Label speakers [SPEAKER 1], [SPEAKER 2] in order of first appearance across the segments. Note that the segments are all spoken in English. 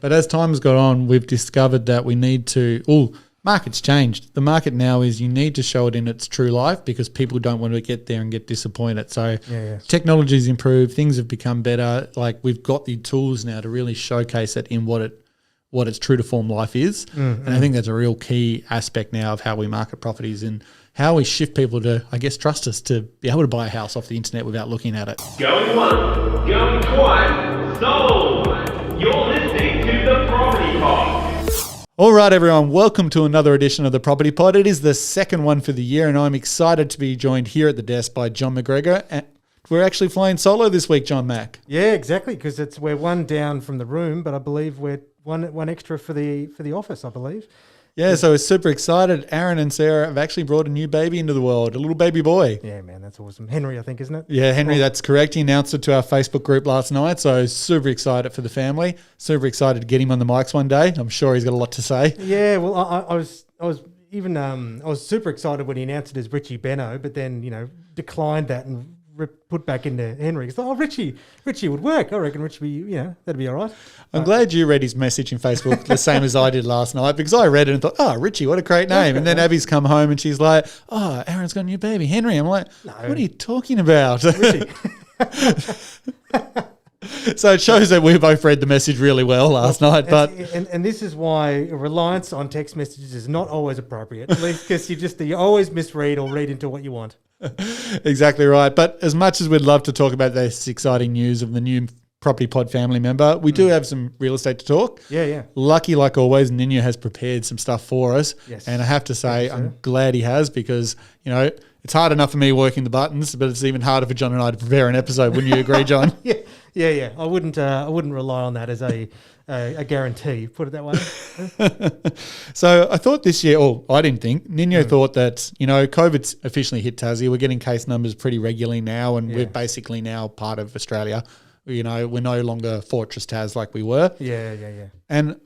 [SPEAKER 1] But as time has gone on, we've discovered that we need to market's changed. The market now is you need to show it in its true life because people don't want to get there and get disappointed. So technology's improved, things have become better. Like we've got the tools now to really showcase it in what its true to form life is. And I think that's a real key aspect now of how we market properties and how we shift people to, I guess, trust us to be able to buy a house off the internet without looking at it.
[SPEAKER 2] Going once, going twice, sold. You're listening to The Property Pod.
[SPEAKER 1] All right, everyone, welcome to another edition of The Property Pod. It is the second one for the year, and I'm excited to be joined here at the desk by John McGregor. And we're actually flying solo this week, John Mac.
[SPEAKER 3] Yeah, exactly, because we're one down from the room, but I believe we're one extra for the office, I believe.
[SPEAKER 1] Yeah, so we're super excited. Aaron and Sarah have actually brought a new baby into the world, a little baby boy.
[SPEAKER 3] Yeah, man, that's awesome. Henry, I think, isn't it?
[SPEAKER 1] Yeah, Henry, that's correct. He announced it to our Facebook group last night, so super excited for the family. Super excited to get him on the mics one day. I'm sure he's got a lot to say.
[SPEAKER 3] Yeah, well, I was super excited when he announced it as Richie Benno, but then, declined that and put back into Henry. So, Richie would work. I reckon Richie, that'd be all right.
[SPEAKER 1] I'm glad you read his message in Facebook the same as I did last night because I read it and thought, Richie, what a great name. And then Abby's come home and she's like, Aaron's got a new baby, Henry. I'm like, what are you talking about?
[SPEAKER 3] Richie.
[SPEAKER 1] So it shows that we both read the message really well last night. But
[SPEAKER 3] and this is why reliance on text messages is not always appropriate, because you always misread or read into what you want.
[SPEAKER 1] Exactly right. But as much as we'd love to talk about this exciting news of the new Property Pod family member, we do have some real estate to talk.
[SPEAKER 3] Yeah.
[SPEAKER 1] Lucky, like always, Nino has prepared some stuff for us.
[SPEAKER 3] Yes.
[SPEAKER 1] And I have to say, I'm glad he has because, it's hard enough for me working the buttons, but it's even harder for John and I to prepare an episode. Wouldn't you agree, John?
[SPEAKER 3] Yeah. I wouldn't rely on that as a guarantee, put it that way.
[SPEAKER 1] So I thought this year, I didn't think, Nino thought that, COVID's officially hit Tassie. We're getting case numbers pretty regularly now, and we're basically now part of Australia. We're no longer Fortress Tas like we were.
[SPEAKER 3] Yeah.
[SPEAKER 1] And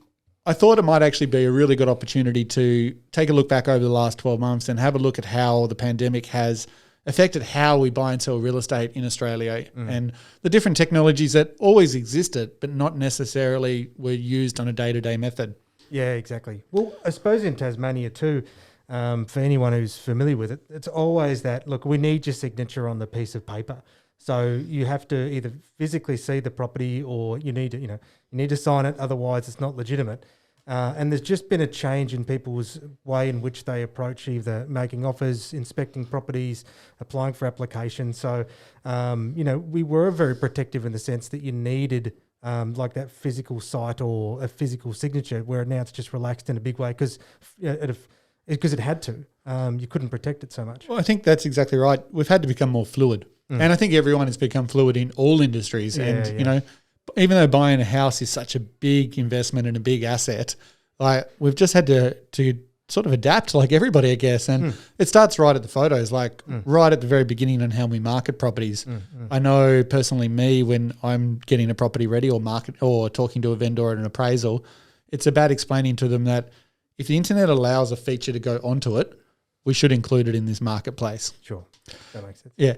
[SPEAKER 1] I thought it might actually be a really good opportunity to take a look back over the last 12 months and have a look at how the pandemic has affected how we buy and sell real estate in Australia and the different technologies that always existed but not necessarily were used on a day-to-day method.
[SPEAKER 3] Yeah, exactly. Well, I suppose in Tasmania too, for anyone who's familiar with it, it's always that, look, we need your signature on the piece of paper. So you have to either physically see the property or you need to sign it, otherwise it's not legitimate. And there's just been a change in people's way in which they approach either making offers, inspecting properties, applying for applications. So, we were very protective in the sense that you needed like that physical site or a physical signature, where now it's just relaxed in a big way because it had to. You couldn't protect it so much.
[SPEAKER 1] Well, I think that's exactly right. We've had to become more fluid. And I think everyone has become fluid in all industries. Even though buying a house is such a big investment and a big asset, like we've just had to sort of adapt like everybody, I guess. And it starts right at the photos, right at the very beginning on how we market properties. I know personally when I'm getting a property ready or talking to a vendor at an appraisal, it's about explaining to them that if the internet allows a feature to go onto it, we should include it in this marketplace.
[SPEAKER 3] Sure. That makes sense.
[SPEAKER 1] Yeah.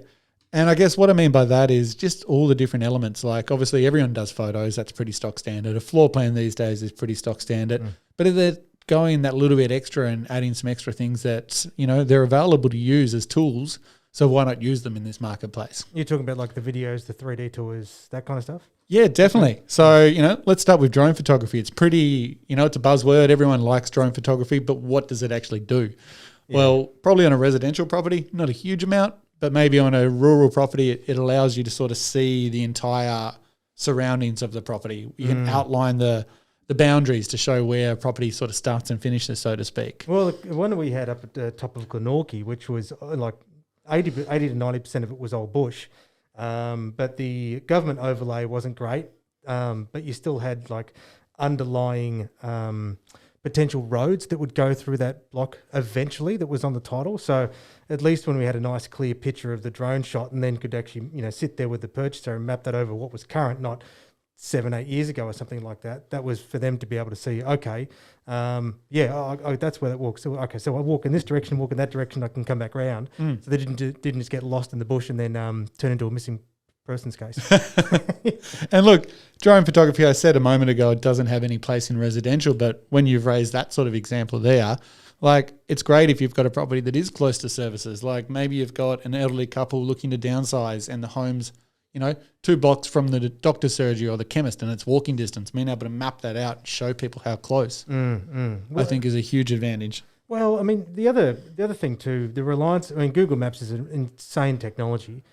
[SPEAKER 1] And I guess what I mean by that is just all the different elements. Like obviously everyone does photos. That's pretty stock standard. A floor plan these days is pretty stock standard. But if they're going that little bit extra and adding some extra things that, they're available to use as tools, so why not use them in this marketplace?
[SPEAKER 3] You're talking about like the videos, the 3D tours, that kind of stuff?
[SPEAKER 1] Yeah, definitely. So, let's start with drone photography. It's pretty, it's a buzzword. Everyone likes drone photography, but what does it actually do? Yeah. Well, probably on a residential property, not a huge amount. But maybe on a rural property, it allows you to sort of see the entire surroundings of the property. You can outline the boundaries to show where a property sort of starts and finishes, so to speak.
[SPEAKER 3] Well, the one we had up at the top of Glenorchy, which was like 80 to 90% of it was old bush, but the government overlay wasn't great, but you still had like underlying potential roads that would go through that block eventually that was on the title. So at least when we had a nice clear picture of the drone shot and then could actually, sit there with the purchaser and map that over what was current, not 7-8 years ago or something like that, that was for them to be able to see, okay, that's where that walks. So, okay, so I walk in this direction, walk in that direction, I can come back round. So they didn't just get lost in the bush and then turn into a missing person's case.
[SPEAKER 1] And look, drone photography, I said a moment ago, it doesn't have any place in residential, but when you've raised that sort of example there, like it's great if you've got a property that is close to services. Like maybe you've got an elderly couple looking to downsize and the home's, 2 blocks from the doctor's surgery or the chemist and it's walking distance. Being able to map that out and show people how close, I think is a huge advantage.
[SPEAKER 3] Well, I mean, the other thing too, the reliance. I mean, Google Maps is an insane technology,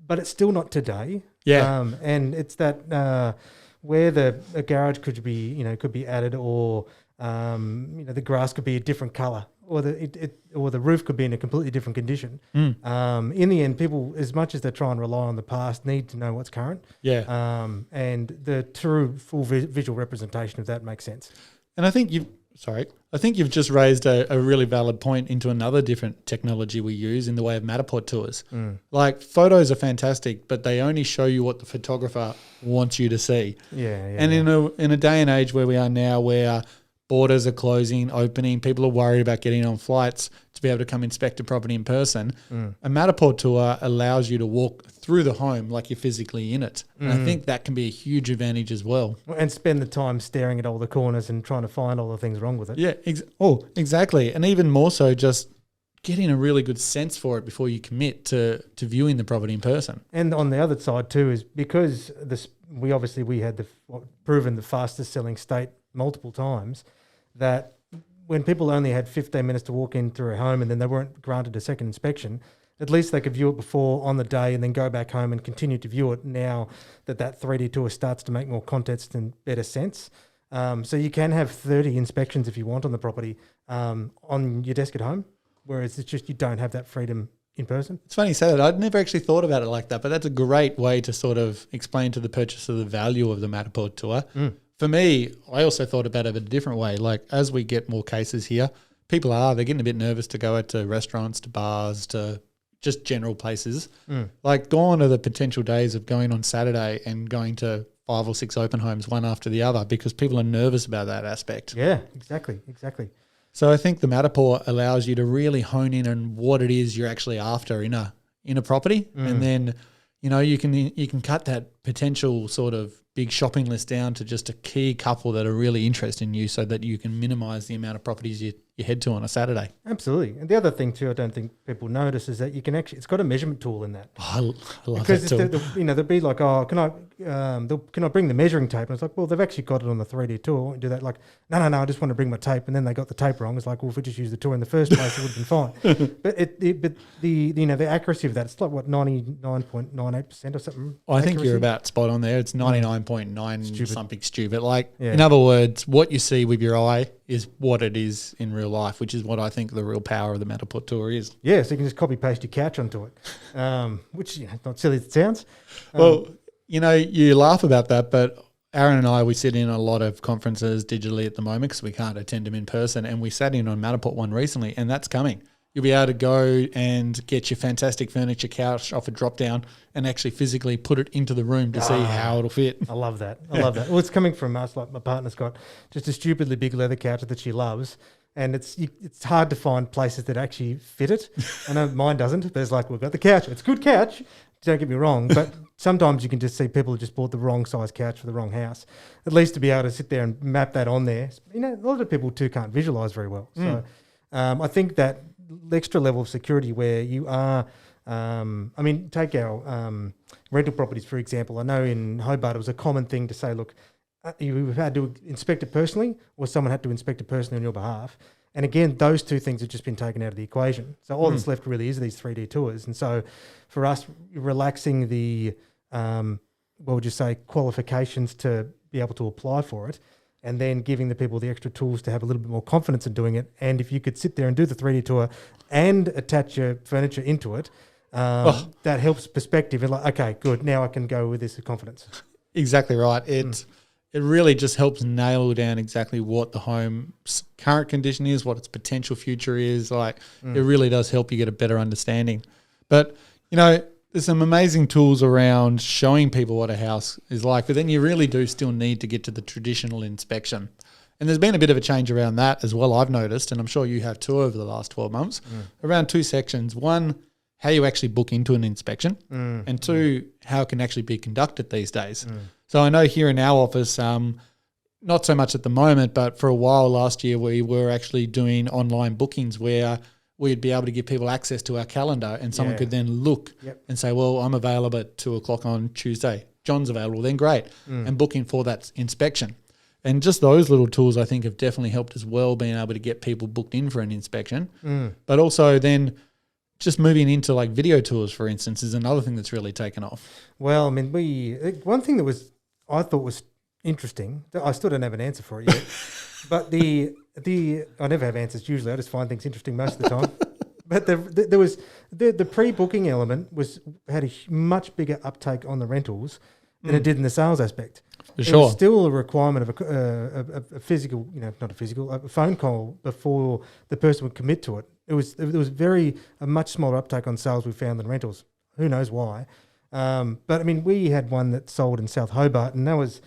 [SPEAKER 3] but it's still not today.
[SPEAKER 1] Yeah,
[SPEAKER 3] and it's that where a garage could be added, or the grass could be a different color, or the roof could be in a completely different condition. In the end, people, as much as they try and rely on the past, need to know what's current.
[SPEAKER 1] Yeah,
[SPEAKER 3] and the true full visual representation of that makes sense.
[SPEAKER 1] and I think you've just raised a really valid point into another different technology we use in the way of Matterport tours. Like photos are fantastic, but they only show you what the photographer wants you to see. And in a day and age where we are now, where borders are closing, opening, people are worried about getting on flights to be able to come inspect a property in person, a Matterport tour allows you to walk through the home like you're physically in it. And I think that can be a huge advantage as well.
[SPEAKER 3] And spend the time staring at all the corners and trying to find all the things wrong with it.
[SPEAKER 1] Yeah, exactly. And even more so, just getting a really good sense for it before you commit to viewing the property in person.
[SPEAKER 3] And on the other side too is because we had proven the fastest selling state multiple times, that when people only had 15 minutes to walk in through a home and then they weren't granted a second inspection, at least they could view it before on the day and then go back home and continue to view it now that 3D tour starts to make more context and better sense. So you can have 30 inspections if you want on the property on your desk at home, whereas it's just you don't have that freedom in person.
[SPEAKER 1] It's funny you say that. I'd never actually thought about it like that, but that's a great way to sort of explain to the purchaser the value of the Matterport tour. For me, I also thought about it a different way. Like as we get more cases here, they're getting a bit nervous to go out to restaurants, to bars, to just general places. Like gone are the potential days of going on Saturday and going to 5 or 6 open homes, one after the other, because people are nervous about that aspect.
[SPEAKER 3] Yeah, exactly.
[SPEAKER 1] So I think the Matterport allows you to really hone in on what it is you're actually after in a property, and then you can cut that potential sort of big shopping list down to just a key couple that are really interested in you, so that you can minimise the amount of properties you head to on a Saturday.
[SPEAKER 3] Absolutely. And the other thing too, I don't think people notice, is that you can actually, it's got a measurement tool in that.
[SPEAKER 1] Oh, I love
[SPEAKER 3] because
[SPEAKER 1] that tool.
[SPEAKER 3] they'll be like, oh, can I bring the measuring tape? And it's like, well, they've actually got it on the 3D tool. I won't do that. Like, no, I just want to bring my tape. And then they got the tape wrong. It's like, well, if we just used the tool in the first place, it would have been fine. But the accuracy of that, it's like what, 99.98% or something.
[SPEAKER 1] I think you're about spot on there. It's 99.9 something stupid. Like, in other words, what you see with your eye is what it is in real life, which is what I think the real power of the Matterport tour is.
[SPEAKER 3] Yeah, so you can just copy paste your couch onto it, which not silly as it sounds.
[SPEAKER 1] Well, you laugh about that, but Aaron and I, we sit in a lot of conferences digitally at the moment because we can't attend them in person, and we sat in on Matterport one recently, and that's coming. You'll be able to go and get your fantastic furniture couch off a drop down and actually physically put it into the room to see how it'll fit.
[SPEAKER 3] I love that. Well, it's coming from us. Like my partner's got just a stupidly big leather couch that she loves, and it's hard to find places that actually fit it. I know mine doesn't, but it's like, we've got the couch. It's a good couch. Don't get me wrong, but sometimes you can just see people who just bought the wrong size couch for the wrong house. At least to be able to sit there and map that on there. A lot of people too can't visualize very well. So I think that extra level of security where you are, take our rental properties, for example. I know in Hobart it was a common thing to say, look, you've had to inspect it personally, or someone had to inspect it personally on your behalf. And again, those two things have just been taken out of the equation. So all that's left really is these 3D tours. And so for us, relaxing the, qualifications to be able to apply for it, and then giving the people the extra tools to have a little bit more confidence in doing it. And if you could sit there and do the 3D tour and attach your furniture into it, that helps perspective. And like, okay, good, now I can go with this with confidence.
[SPEAKER 1] Exactly right. It really just helps nail down exactly what the home's current condition is, what its potential future is. Like, it really does help you get a better understanding. But, there's some amazing tools around showing people what a house is like, but then you really do still need to get to the traditional inspection. And there's been a bit of a change around that as well, I've noticed, and I'm sure you have too over the last 12 months, around 2 sections. One, how you actually book into an inspection, and two, how it can actually be conducted these days. So I know here in our office, not so much at the moment, but for a while last year, we were actually doing online bookings where we'd be able to give people access to our calendar, and someone could then look and say, well, I'm available at 2:00 on Tuesday. John's available, then great, and booking for that inspection. And just those little tools, I think, have definitely helped as well, being able to get people booked in for an inspection. But also then just moving into like video tours, for instance, is another thing that's really taken off.
[SPEAKER 3] Well, I mean, one thing that I thought was interesting, I still don't have an answer for it yet, but I never have answers usually. I just find things interesting most of the time. But there was the pre-booking element had a much bigger uptake on the rentals than it did in the sales aspect.
[SPEAKER 1] For sure.
[SPEAKER 3] It was still a requirement of a physical, a phone call before the person would commit to it. It was a much smaller uptake on sales we found than rentals. Who knows why? But I mean, we had one that sold in South Hobart, and that was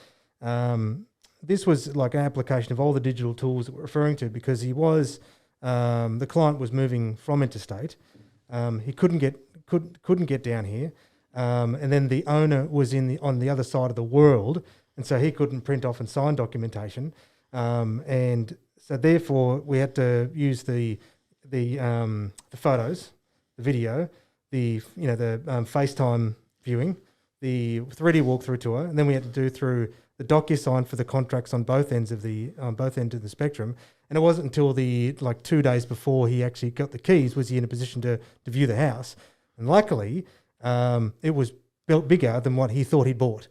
[SPEAKER 3] this was like an application of all the digital tools that we're referring to, because the client was moving from interstate. He couldn't get down here, and then the owner was on the other side of the world, and so he couldn't print off and sign documentation, and so therefore we had to use the photos, the video, the FaceTime viewing, the 3D walkthrough tour, and then we had to do through the DocuSign for the contracts on both ends of the spectrum. And it wasn't until 2 days before he actually got the keys was he in a position to view the house. And luckily, it was built bigger than what he thought he'd bought.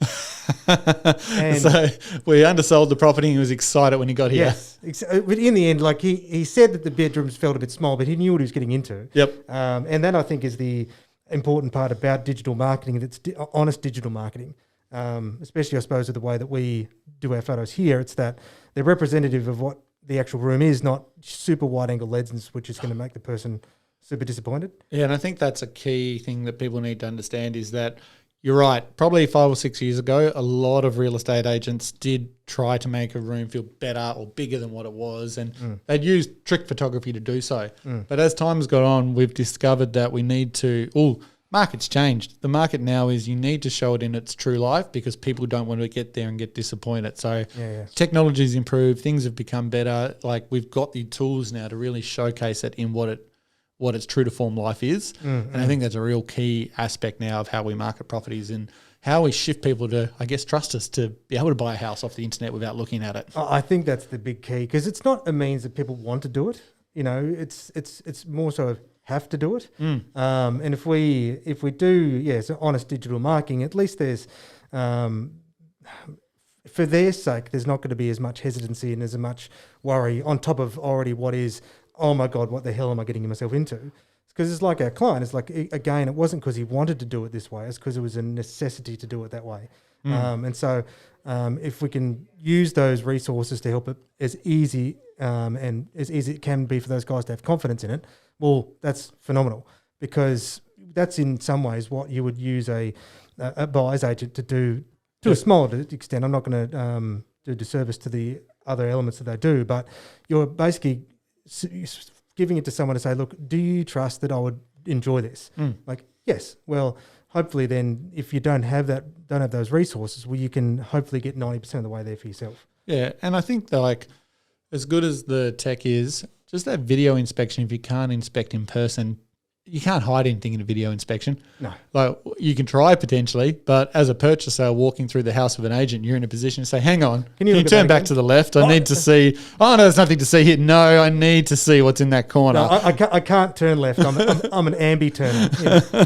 [SPEAKER 3] And
[SPEAKER 1] so we undersold the property and he was excited when he got here.
[SPEAKER 3] Yes. But in the end, like he said that the bedrooms felt a bit small, but he knew what he was getting into.
[SPEAKER 1] Yep.
[SPEAKER 3] And that, I think, is the important part about digital marketing, that's honest digital marketing. Especially, I suppose, with the way that we do our photos here, it's that they're representative of what the actual room is, not super wide-angle lenses, which is going to make the person super disappointed.
[SPEAKER 1] Yeah, and I think that's a key thing that people need to understand is that you're right. Probably 5 or 6 years ago, a lot of real estate agents did try to make a room feel better or bigger than what it was, and they'd use trick photography to do so. But as time's gone on, we've discovered that we need to market's changed. The market now is you need to show it in its true life because people don't want to get there and get disappointed. So technology's improved, things have become better. Like we've got the tools now to really showcase it in what its true to form life is. And I think that's a real key aspect now of how we market properties and how we shift people to, I guess, trust us to be able to buy a house off the internet without looking at it.
[SPEAKER 3] I think that's the big key, because it's not a means that people want to do it. It's more so have to do it. And if we do, so honest digital marketing, at least there's, for their sake, there's not going to be as much hesitancy and as much worry on top of already what is, oh my God, what the hell am I getting myself into? Because it's like our client, it's like, again, it wasn't because he wanted to do it this way, it's because it was a necessity to do it that way. And so if we can use those resources to help it as easy and as easy it can be for those guys to have confidence in it, well, that's phenomenal, because that's in some ways what you would use a buyer's agent to do to a small extent. I'm not going to do disservice to the other elements that they do, but you're basically giving it to someone to say, look, do you trust that I would enjoy this? Like, yes. Well, hopefully then if you don't have those resources, well, you can hopefully get 90% of the way there for yourself.
[SPEAKER 1] Yeah, and I think that, like, as good as the tech is, just that video inspection, if you can't inspect in person, you can't hide anything in a video inspection. No. Like, you can try potentially, but as a purchaser walking through the house with an agent, you're in a position to say, hang on, can you turn back to the left? I need to see, oh, no, there's nothing to see here. No, I need to see what's in that corner.
[SPEAKER 3] No, I can't turn left. I'm an ambi turner,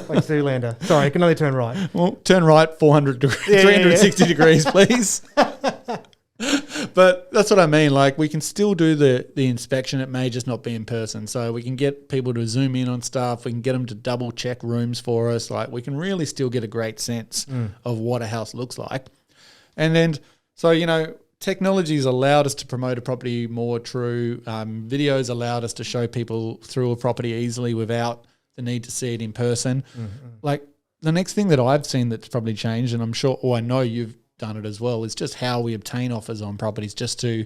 [SPEAKER 3] like Zoolander. Sorry, I can only turn right.
[SPEAKER 1] Well, turn right 360 degrees, please. But that's what I mean. Like, we can still do the inspection. It may just not be in person. So we can get people to zoom in on stuff. We can get them to double check rooms for us. Like, we can really still get a great sense of what a house looks like. And then, so, technology's allowed us to promote a property more true. Videos allowed us to show people through a property easily without the need to see it in person. Like, the next thing that I've seen that's probably changed, and I'm sure, or I know you've done it as well, is just how we obtain offers on properties, just to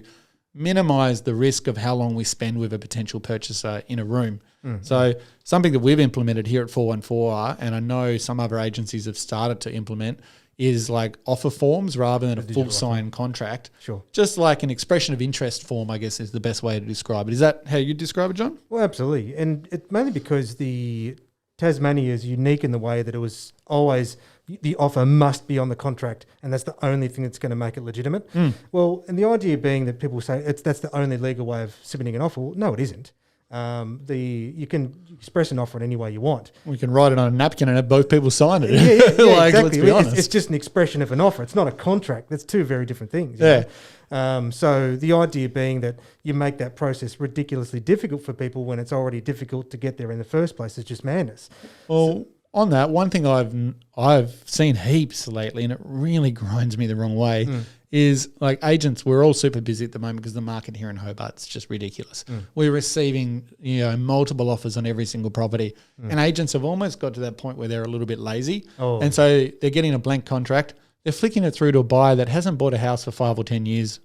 [SPEAKER 1] minimize the risk of how long we spend with a potential purchaser in a room. So something that we've implemented here at 414, and I know some other agencies have started to implement, is like offer forms rather than a full signed contract.
[SPEAKER 3] Sure.
[SPEAKER 1] Just like an expression of interest form, I guess, is the best way to describe it. Is that how you describe it, John?
[SPEAKER 3] Well, absolutely. And it mainly because the Tasmania is unique in the way that it was always the offer must be on the contract, and that's the only thing that's going to make it legitimate. Well, and the idea being that people say that's the only legal way of submitting an offer. Well, no, it isn't. You can express an offer in any way you want.
[SPEAKER 1] We can write it on a napkin and have both people sign it.
[SPEAKER 3] Yeah,
[SPEAKER 1] Like,
[SPEAKER 3] exactly.
[SPEAKER 1] let's be honest.
[SPEAKER 3] It's just an expression of an offer. It's not a contract. That's two very different things. you
[SPEAKER 1] Yeah.
[SPEAKER 3] know? So the idea being that you make that process ridiculously difficult for people when it's already difficult to get there in the first place is just madness.
[SPEAKER 1] Well, on that, one thing I've seen heaps lately, and it really grinds me the wrong way, is like agents. We're all super busy at the moment because the market here in Hobart's just ridiculous. We're receiving multiple offers on every single property, and agents have almost got to that point where they're a little bit lazy, and so they're getting a blank contract. They're flicking it through to a buyer that hasn't bought a house for 5 or 10 years,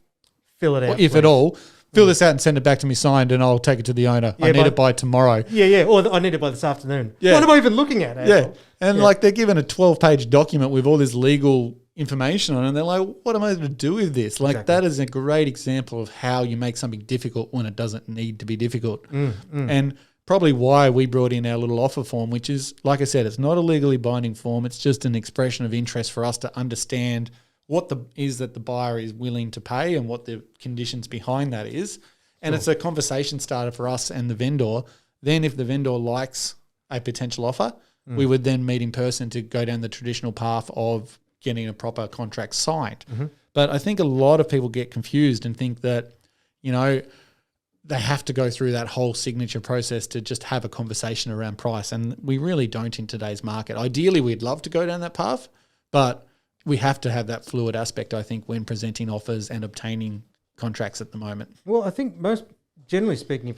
[SPEAKER 3] Fill it out,
[SPEAKER 1] if at all. Fill this out and send it back to me signed, and I'll take it to the owner. I need it by tomorrow.
[SPEAKER 3] Yeah. Or I need it by this afternoon.
[SPEAKER 1] Yeah.
[SPEAKER 3] What am I even looking at?
[SPEAKER 1] Yeah. And like they're given a 12-page document with all this legal information on it, and they're like, what am I going to do with this? Like that is a great example of how you make something difficult when it doesn't need to be difficult. And probably why we brought in our little offer form, which is, like I said, it's not a legally binding form. It's just an expression of interest for us to understand what is that the buyer is willing to pay and what the conditions behind that is. And it's a conversation starter for us and the vendor. Then if the vendor likes a potential offer, we would then meet in person to go down the traditional path of getting a proper contract signed. But I think a lot of people get confused and think that, they have to go through that whole signature process to just have a conversation around price. And we really don't in today's market. Ideally, we'd love to go down that path, but we have to have that fluid aspect, I think, when presenting offers and obtaining contracts at the moment.
[SPEAKER 3] Well, I think generally speaking,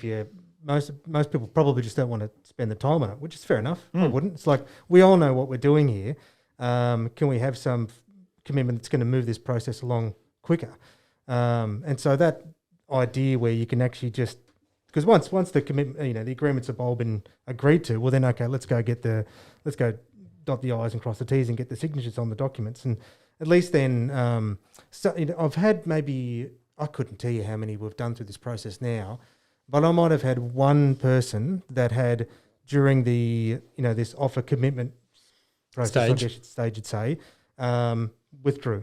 [SPEAKER 3] most people probably just don't want to spend the time on it, which is fair enough. I wouldn't. It's like, we all know what we're doing here. Can we have some commitment that's going to move this process along quicker? And so that idea where you can actually just, because once the commitment, the agreements have all been agreed to, well then, okay, let's go dot the I's and cross the T's and get the signatures on the documents. And at least then, I've had I couldn't tell you how many we've done through this process now, but I might have had one person that had during the, this offer commitment process, stage you'd say, withdrew.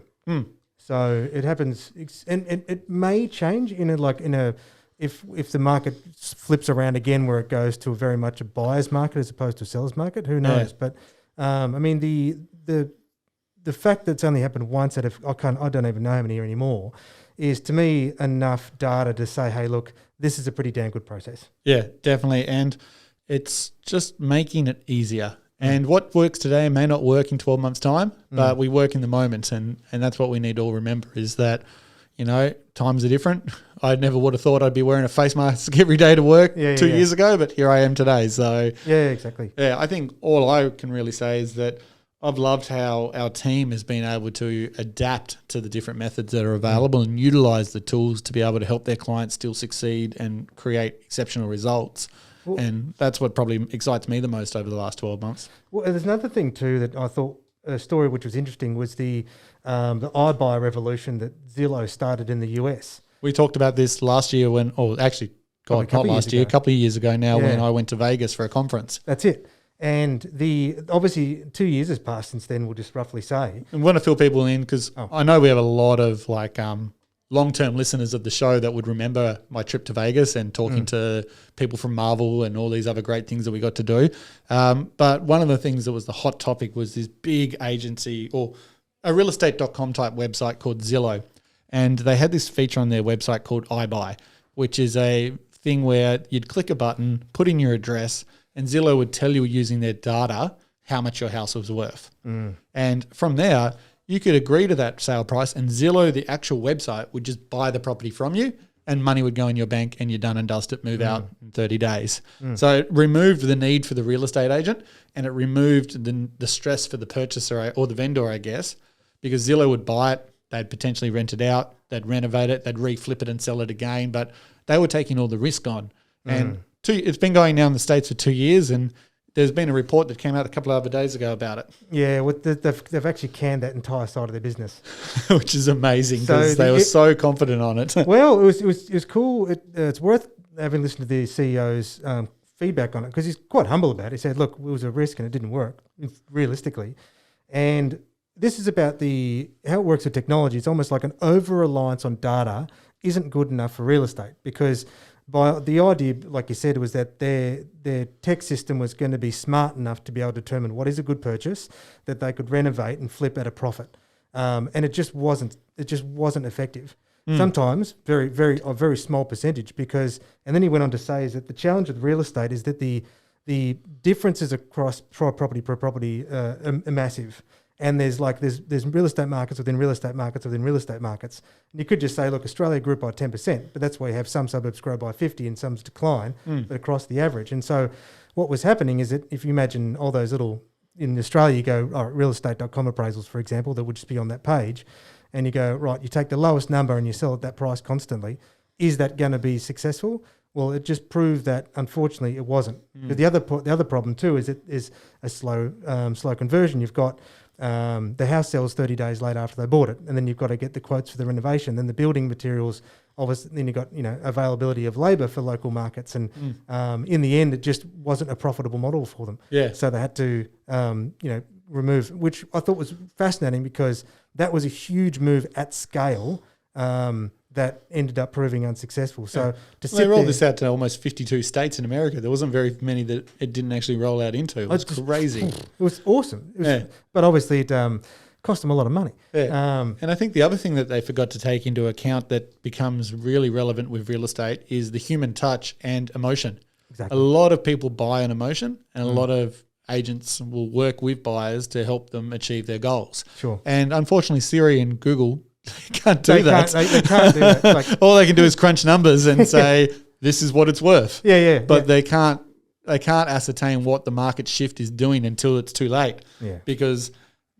[SPEAKER 3] So it happens, and it may change if the market flips around again where it goes to very much a buyer's market as opposed to a seller's market. Who knows? But the fact that it's only happened once I don't even know how many anymore, is to me enough data to say, hey, look, this is a pretty damn good process.
[SPEAKER 1] Yeah, definitely. And it's just making it easier. And what works today may not work in 12 months' time, but we work in the moment. And that's what we need to all remember is that, times are different. I never would have thought I'd be wearing a face mask every day to work 2 years ago, but here I am today. So
[SPEAKER 3] yeah, exactly.
[SPEAKER 1] Yeah, I think all I can really say is that I've loved how our team has been able to adapt to the different methods that are available and utilize the tools to be able to help their clients still succeed and create exceptional results. And that's what probably excites me the most over the last 12 months.
[SPEAKER 3] Well, there's another thing too that I thought a story which was interesting was the iBuy revolution that Zillow started in the US.
[SPEAKER 1] We talked about this last year a couple of years ago now when I went to Vegas for a conference.
[SPEAKER 3] That's it. And obviously 2 years has passed since then, we'll just roughly say.
[SPEAKER 1] And we want to fill people in because I know we have a lot of long-term listeners of the show that would remember my trip to Vegas and talking to people from Marvel and all these other great things that we got to do. But one of the things that was the hot topic was this big agency or a realestate.com type website called Zillow. And they had this feature on their website called iBuy, which is a thing where you'd click a button, put in your address, and Zillow would tell you using their data how much your house was worth. And from there, you could agree to that sale price and Zillow, the actual website, would just buy the property from you and money would go in your bank and you're done and dusted, move out in 30 days. So it removed the need for the real estate agent and it removed the stress for the purchaser or the vendor, I guess, because Zillow would buy it, they'd potentially rent it out, they'd renovate it, they'd reflip it and sell it again, but they were taking all the risk on. And it's been going now in the States for 2 years, and there's been a report that came out a couple of other days ago about it.
[SPEAKER 3] Yeah, they've actually canned that entire side of their business,
[SPEAKER 1] which is amazing because they were so confident on it.
[SPEAKER 3] Well, it was cool. It's worth having listened to the CEO's feedback on it because he's quite humble about it. He said, "Look, it was a risk and it didn't work realistically," and this is about how it works with technology. It's almost like an over-reliance on data isn't good enough for real estate because by the idea, like you said, was that their tech system was going to be smart enough to be able to determine what is a good purchase that they could renovate and flip at a profit. And it just wasn't effective. Sometimes a very small percentage and then he went on to say is that the challenge with real estate is that the differences across property per property are massive. And there's real estate markets within real estate markets within real estate markets. And you could just say, look, Australia grew by 10%, but that's why you have some suburbs grow by 50 and some decline, but across the average. And so what was happening is that if you imagine all those little, in Australia, you go, realestate.com appraisals, for example, that would just be on that page. And you go, right, you take the lowest number and you sell at that price constantly. Is that going to be successful? Well, it just proved that, unfortunately, it wasn't. But the other problem too is it is a slow conversion. You've got the house sells 30 days later after they bought it, and then you've got to get the quotes for the renovation. Then the building materials, obviously, then you've got availability of labour for local markets, and in the end, it just wasn't a profitable model for them.
[SPEAKER 1] Yeah.
[SPEAKER 3] So they had to remove, which I thought was fascinating because that was a huge move at scale. That ended up proving unsuccessful. So
[SPEAKER 1] they rolled this out to almost 52 states in America. There wasn't very many that it didn't actually roll out into. It was crazy.
[SPEAKER 3] It was awesome. But obviously it cost them a lot of money.
[SPEAKER 1] Yeah. And I think the other thing that they forgot to take into account that becomes really relevant with real estate is the human touch and emotion.
[SPEAKER 3] Exactly.
[SPEAKER 1] A lot of people buy an emotion, and a lot of agents will work with buyers to help them achieve their goals.
[SPEAKER 3] Sure.
[SPEAKER 1] And unfortunately, Siri and Google can't do that.
[SPEAKER 3] They can't do that.
[SPEAKER 1] All they can do is crunch numbers and say, this is what it's worth.
[SPEAKER 3] Yeah.
[SPEAKER 1] But they can't ascertain what the market shift is doing until it's too late.
[SPEAKER 3] Yeah.
[SPEAKER 1] Because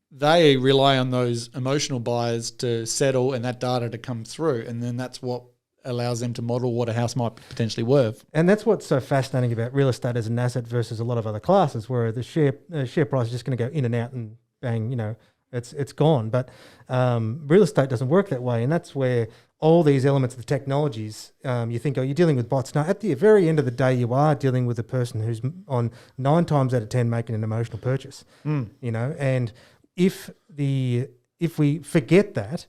[SPEAKER 1] they rely on those emotional buyers to settle and that data to come through. And then that's what allows them to model what a house might be potentially worth.
[SPEAKER 3] And that's what's so fascinating about real estate as an asset versus a lot of other classes where the share price is just going to go in and out and bang, it's gone. But real estate doesn't work that way, and that's where all these elements of the technologies, you think, you're dealing with bots. Now, at the very end of the day, you are dealing with a person who's on 9 times out of 10 making an emotional purchase. And if we forget that,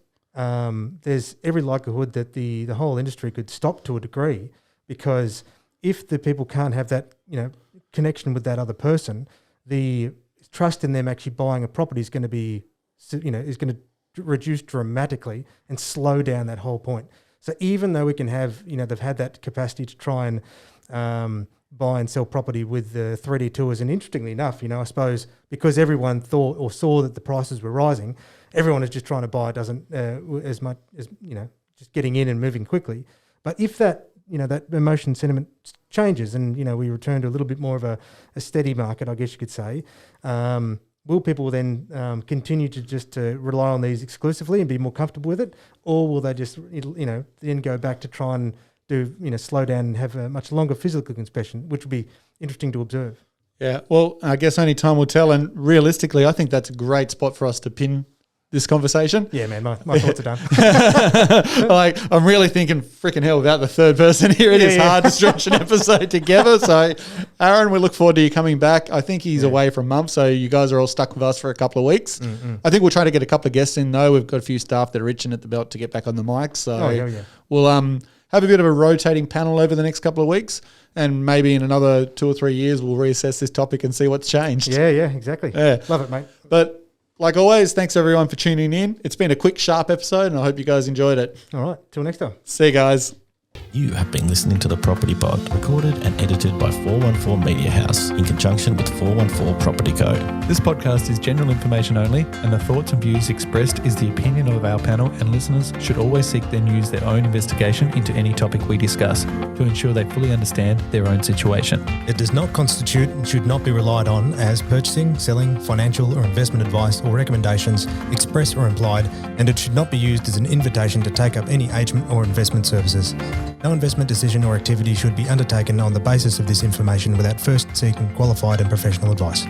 [SPEAKER 3] there's every likelihood that the whole industry could stop to a degree, because if the people can't have that connection with that other person, the trust in them actually buying a property is going to be, is going to reduce dramatically and slow down that whole point. So even though we can have, they've had that capacity to try and buy and sell property with the 3D tours, and interestingly enough, I suppose because everyone thought or saw that the prices were rising, everyone is just trying to buy. It doesn't as much as just getting in and moving quickly. But if that that emotion sentiment changes and, we return to a little bit more of a steady market, I guess you could say, will people then continue to just rely on these exclusively and be more comfortable with it? Or will they just, then go back to try and do, slow down and have a much longer physical inspection, which would be interesting to observe.
[SPEAKER 1] Yeah, well, I guess only time will tell. And realistically, I think that's a great spot for us to pin this conversation.
[SPEAKER 3] Yeah, man, my thoughts are done.
[SPEAKER 1] I'm really thinking, freaking hell, without the third person here, it is hard to stretch an episode together. So, Aaron, we look forward to you coming back. I think he's away for a month, so you guys are all stuck with us for a couple of weeks. I think we'll try to get a couple of guests in, though. We've got a few staff that are itching at the belt to get back on the mic. So we'll have a bit of a rotating panel over the next couple of weeks, and maybe in another 2 or 3 years, we'll reassess this topic and see what's changed.
[SPEAKER 3] Yeah, exactly.
[SPEAKER 1] Yeah.
[SPEAKER 3] Love it, mate.
[SPEAKER 1] But like always, thanks everyone for tuning in. It's been a quick, sharp episode, and I hope you guys enjoyed it.
[SPEAKER 3] All right. Till next time.
[SPEAKER 1] See you guys.
[SPEAKER 4] You have been listening to The Property Pod, recorded and edited by 414 Media House in conjunction with 414 Property Co.
[SPEAKER 5] This podcast is general information only, and the thoughts and views expressed is the opinion of our panel, and listeners should always seek then use their own investigation into any topic we discuss to ensure they fully understand their own situation.
[SPEAKER 6] It does not constitute and should not be relied on as purchasing, selling, financial or investment advice or recommendations, express or implied, and it should not be used as an invitation to take up any agent or investment services. No investment decision or activity should be undertaken on the basis of this information without first seeking qualified and professional advice.